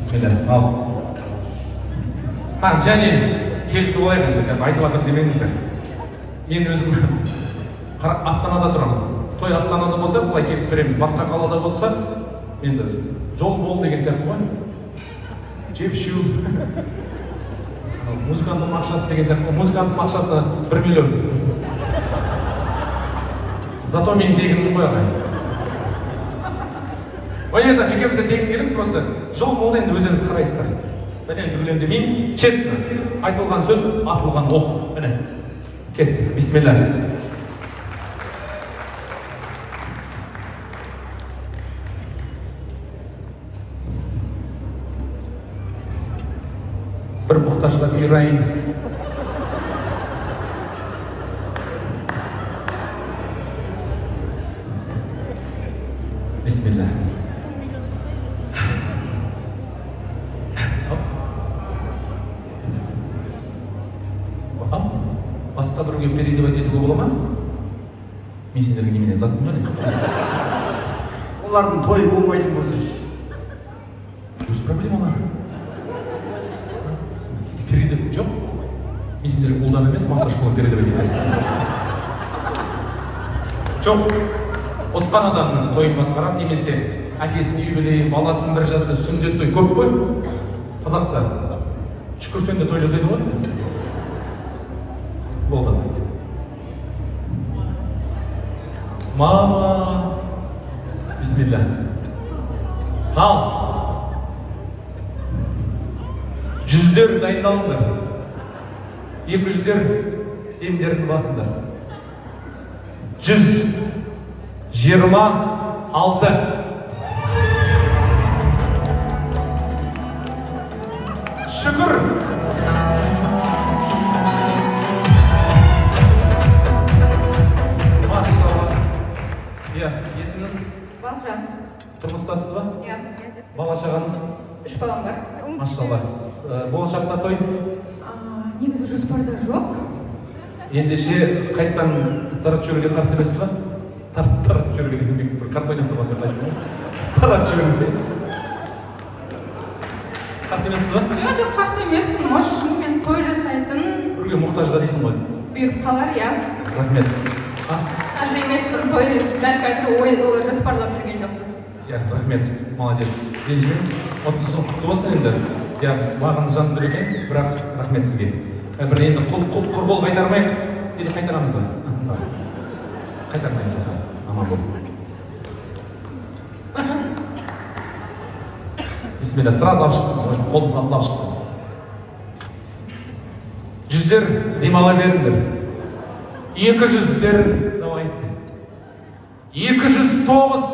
Бисмилля. Ал. Және келісіп алайық енді, қазір айтып жатыр демеңіздер. Мен өзім Астанада тұрамын. Той Астанада болса, бұлай келіп береміз. Басқа қалада болса, енді жол бол деген сияқты ғой. Жеп ішу. Музыканттың ақшасы деген сияқты. Музыканттың ақшасы 1 миллион. Зато мен тегінмін ғой ағай. Ойда, екеумізде тегін келіп, просто жол болды енді өзіңіз қарайсыздар. Бәлен түгіленде мен, честно, айтылған сөз, атылған оқ. Міне, кеттік. Бисмилля. Bir muhtaçla yüreğin. Bismillah. Басқа біреуге передавать етуге бола ма? Мен сендерге немене заттым ба? Олардың тойы болмайтын болса ше. Өз проблемалар. Передавать жоқ. Мен сендерге қолдан емес, мақташ қылып передавать етемін. Жоқ. Отқан адамның тойын басқарам, немесе әкесінің юбилейі, баласының 1 жасы, сүндет той көп қой. Қазақта шүкірсен де той жасайды ғой. Болды. Мама. Бисмилля. Ал. Жүздер дайындалыңдар. 200-дер демдерін басыңдар. 126. Şükür. Maşallah. Ya, есіңіз? Балжан. Тұрмыстасыз ба? Иә. Бала шағаңыз? 3 балам бар. Машалла. Болашақта той? Негізі жоспарда жоқ. Ендеше қайттан тарат жүруге қарсы емессіз ба? Тарат жүруге деген бір картонен тұрмаса қайтын. Тарат жүруге. Қарсы емессіз ба? Жоқ, қарсы емеспін. Может, мен той жасайтын. Біреуге мұқтажға дейсің ғой. Бұйырып қалар, иә. Рахмет. Даже емеспін, той дәл қазір ой жоспарлап жүрген жоқпыз. Я, рахмет, молодец. Ренжімеңіз, 30 жыл құтты болсын енді. Я, мағыныз жанды екен, бірақ рахмет сізге. Бір енді құр бол қайтармайық, енді қайтарамыз ба? Қайтармаймыз, аман бол. Бисмилля, сразу алып шықтым, қолымызды алып шықтым. 100-дер демала беріңдер. 200-дер, давайте. 209.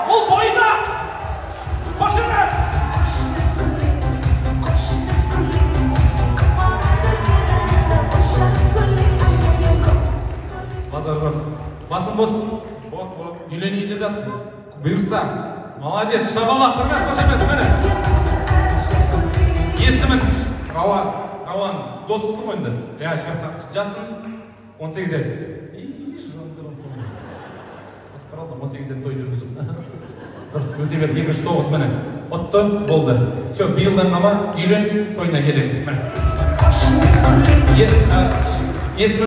Ол бойда! Қошыны! Базар жоқ. Басын бос. Бос. Үйленейін деп жатсың. Бұйырса. Молодец, шабала, құрмет, қошемет, мені. Есімін Рауан, досысың ғой енді. Жасың 18-ден. Басқаралды 18-ден той жүргізіп. Дұрыс, өте бер, 209 мені. Отты, болды. Все, биылдан мама үйлен, тойына келем. Есімін